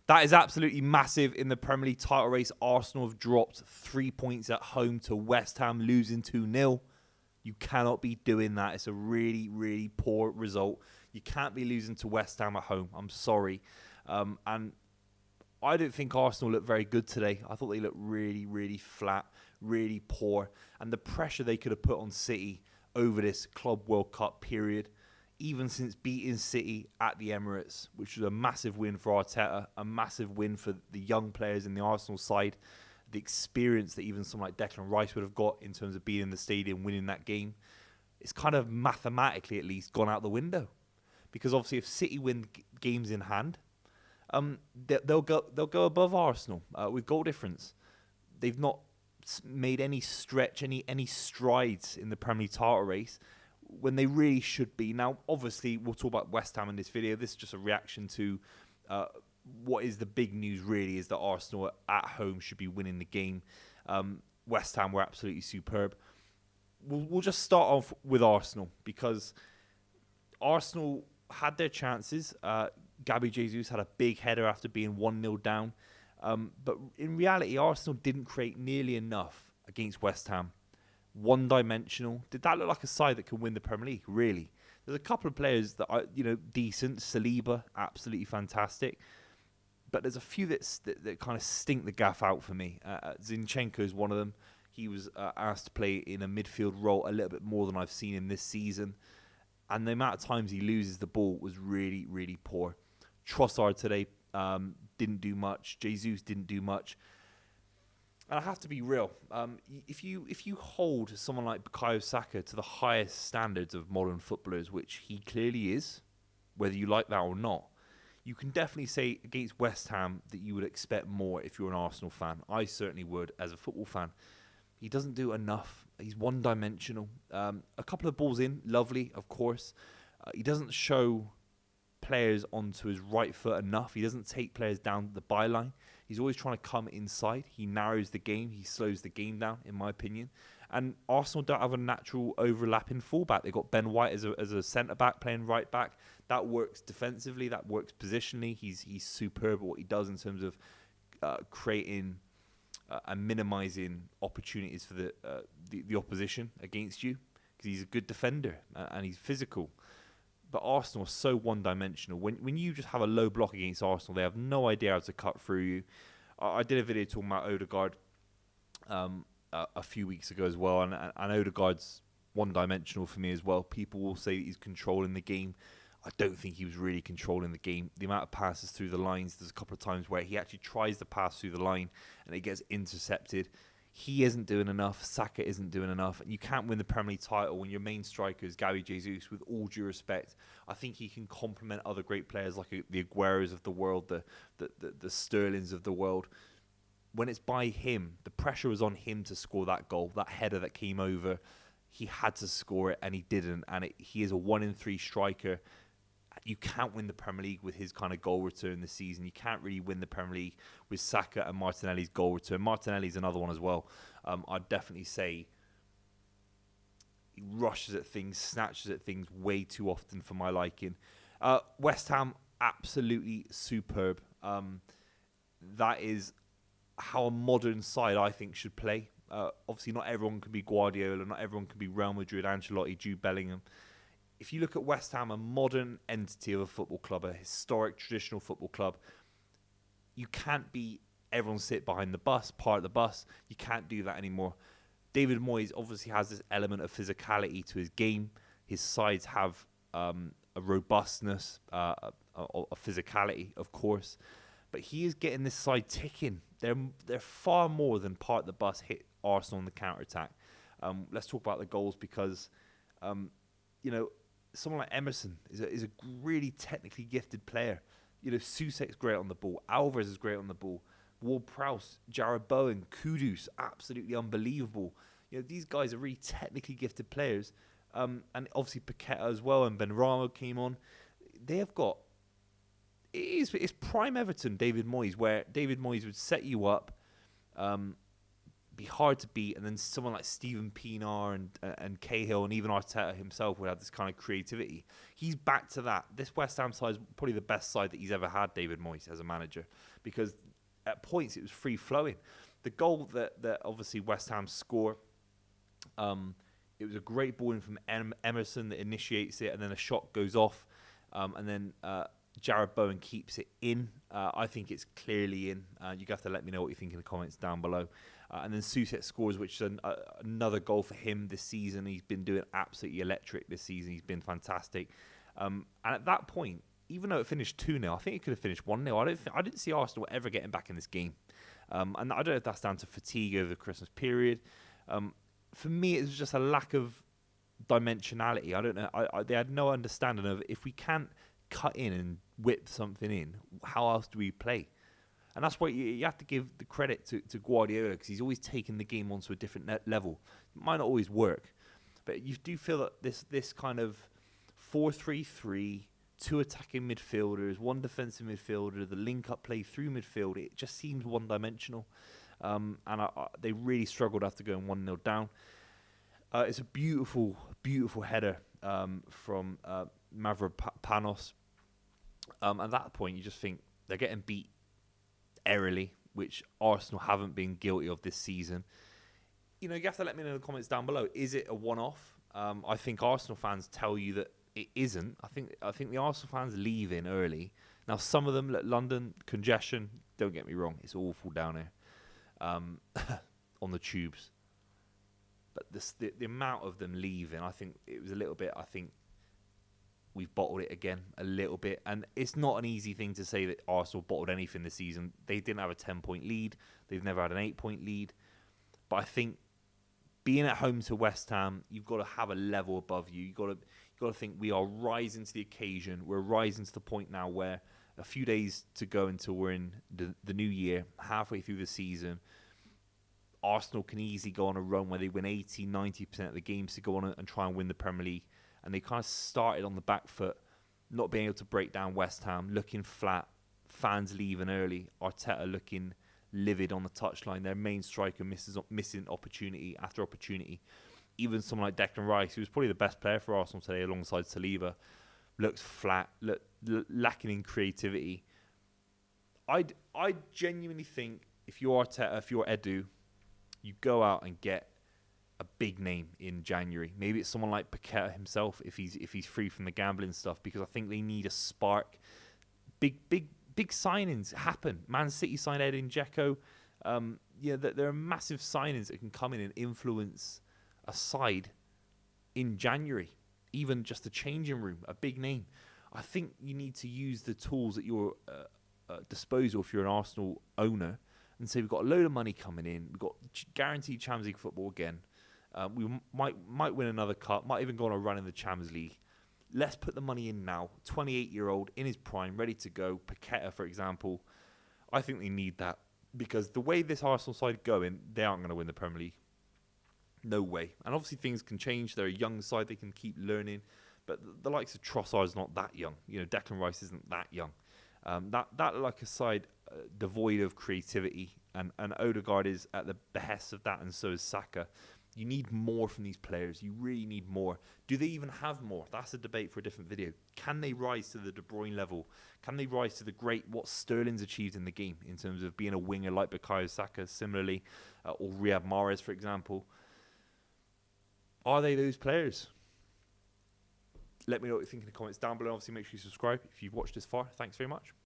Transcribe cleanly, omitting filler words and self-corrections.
That is absolutely massive in the Premier League title race. Arsenal have dropped 3 points at home to West Ham, losing 2-0. You cannot be doing that. It's a really, really poor result. You can't be losing to West Ham at home. I'm sorry. And I don't think Arsenal looked very good today. I thought they looked really, really flat, really poor. And the pressure they could have put on City over this Club World Cup period, even since beating City at the Emirates, which was a massive win for Arteta, a massive win for the young players in the Arsenal side, the experience that even someone like Declan Rice would have got in terms of being in the stadium, winning that game, it's kind of mathematically at least gone out the window. Because obviously if City win games in hand, they'll go above Arsenal with goal difference. They've not made any stretch, any strides in the Premier League title race when they really should be. Now, obviously, we'll talk about West Ham in this video. This is just a reaction to what is the big news really, is that Arsenal at home should be winning the game. West Ham were absolutely superb. We'll just start off with Arsenal, because Arsenal had their chances. Gabby Jesus had a big header after being 1-0 down. But in reality, Arsenal didn't create nearly enough against West Ham. One-dimensional. Did that look like a side that can win the Premier League? Really? There's a couple of players that are, decent. Saliba, absolutely fantastic. But there's a few that kind of stink the gaff out for me. Zinchenko is one of them. He was asked to play in a midfield role a little bit more than I've seen him this season. And the amount of times he loses the ball was really, really poor. Trossard today didn't do much. Jesus didn't do much. And I have to be real. If you hold someone like Bukayo Saka to the highest standards of modern footballers, which he clearly is, whether you like that or not, you can definitely say against West Ham that you would expect more if you're an Arsenal fan. I certainly would as a football fan. He doesn't do enough. He's one-dimensional. A couple of balls in, lovely, of course. He doesn't show players onto his right foot enough. He doesn't take players down the byline. He's always trying to come inside. He narrows the game. He slows the game down, in my opinion. And Arsenal don't have a natural overlapping fullback. They've got Ben White as a centre-back playing right back. That works defensively. That works positionally. He's superb at what he does in terms of creating and minimising opportunities for the opposition against you, because he's a good defender and he's physical. But Arsenal are so one-dimensional. When you just have a low block against Arsenal, they have no idea how to cut through you. I did a video talking about Odegaard a few weeks ago as well, and Odegaard's one-dimensional for me as well. People will say that he's controlling the game. I don't think he was really controlling the game. The amount of passes through the lines, there's a couple of times where he actually tries to pass through the line and it gets intercepted. He isn't doing enough. Saka isn't doing enough. And you can't win the Premier League title when your main striker is Gabby Jesus, with all due respect. I think he can complement other great players like the Agueros of the world, the Sterlings of the world. When it's by him, the pressure was on him to score that goal, that header that came over. He had to score it and he didn't. And he is a 1-in-3 striker. You can't win the Premier League with his kind of goal return this season. You can't really win the Premier League with Saka and Martinelli's goal return. Martinelli's another one as well. I'd definitely say he rushes at things, snatches at things way too often for my liking. West Ham, absolutely superb. That is how a modern side, I think, should play. Obviously, not everyone can be Guardiola. Not everyone can be Real Madrid, Ancelotti, Jude Bellingham. If you look at West Ham, a modern entity of a football club, a historic, traditional football club, you can't be everyone sit behind the bus, part of the bus. You can't do that anymore. David Moyes obviously has this element of physicality to his game. His sides have a robustness, a physicality, of course. But he is getting this side ticking. They're far more than part of the bus hit Arsenal on the counter-attack. Let's talk about the goals because, someone like Emerson is a really technically gifted player. Soucek's great on the ball. Alvarez is great on the ball. Ward-Prowse, Jarrod Bowen, Kudus, absolutely unbelievable. These guys are really technically gifted players. And obviously Paqueta as well, and Benrahma came on. They have got... It's prime Everton, David Moyes, where David Moyes would set you up, be hard to beat. And then someone like Steven Pienaar and Cahill and even Arteta himself would have this kind of creativity. He's back to that. This West Ham side is probably the best side that he's ever had, David Moyes, as a manager, because at points it was free-flowing. The goal that obviously West Ham score, it was a great ball in from Emerson that initiates it, and then a shot goes off, and then Jared Bowen keeps it in. I think it's clearly in. You have to let me know what you think in the comments down below. And then Soucek scores, which is another goal for him this season. He's been doing absolutely electric this season. He's been fantastic. And at that point, even though it finished 2-0, I think it could have finished 1-0. I didn't see Arsenal ever getting back in this game. And I don't know if that's down to fatigue over the Christmas period. For me, it was just a lack of dimensionality. I don't know. They had no understanding of, if we can't cut in and whip something in, how else do we play? And that's why you have to give the credit to Guardiola, because he's always taken the game onto a different level. It might not always work, but you do feel that this kind of 4-3-3, 2 attacking midfielders, 1 defensive midfielder, the link-up play through midfield, it just seems one-dimensional. And they really struggled after going 1-0 down. It's a beautiful, beautiful header from Mavropanos. At that point, you just think they're getting beat airily, which Arsenal haven't been guilty of this season. You know, you have to let me know in the comments down below. Is it a one-off? I think Arsenal fans tell you that it isn't. I think the Arsenal fans leave in early. Now, some of them, like London, congestion, don't get me wrong, it's awful down here on the tubes. But the amount of them leaving, I think it was a little bit, I think we've bottled it again a little bit. And it's not an easy thing to say that Arsenal bottled anything this season. They didn't have a 10-point lead. They've never had an 8-point lead. But I think being at home to West Ham, you've got to have a level above you. You've got to think we are rising to the occasion. We're rising to the point now where a few days to go until we're in the new year, halfway through the season. Arsenal can easily go on a run where they win 80, 90% of the games to go on and try and win the Premier League. And they kind of started on the back foot, not being able to break down West Ham, looking flat, fans leaving early, Arteta looking livid on the touchline, their main striker missing opportunity after opportunity. Even someone like Declan Rice, who was probably the best player for Arsenal today alongside Saliba, looks flat, lacking in creativity. I genuinely think if you're Arteta, if you're Edu, you go out and get a big name in January. Maybe it's someone like Paqueta himself if he's free from the gambling stuff, because I think they need a spark. Big signings happen. Man City signed Edin Dzeko. There are massive signings that can come in and influence a side in January. Even just a changing room, a big name. I think you need to use the tools at your disposal if you're an Arsenal owner and say, we've got a load of money coming in. We've got guaranteed Champions League football again. We might win another cup, might even go on a run in the Champions League. Let's put the money in now. 28-year-old in his prime, ready to go. Paqueta, for example. I think they need that, because the way this Arsenal side going, they aren't going to win the Premier League. No way. And obviously things can change. They're a young side. They can keep learning. But the likes of Trossard is not that young. You know, Declan Rice isn't that young. That like a side devoid of creativity. And Odegaard is at the behest of that, and so is Saka. You need more from these players. You really need more. Do they even have more? That's a debate for a different video. Can they rise to the De Bruyne level? Can they rise to what Sterling's achieved in the game in terms of being a winger like Bukayo Saka, similarly, or Riyad Mahrez, for example? Are they those players? Let me know what you think in the comments down below. Obviously, make sure you subscribe if you've watched this far. Thanks very much.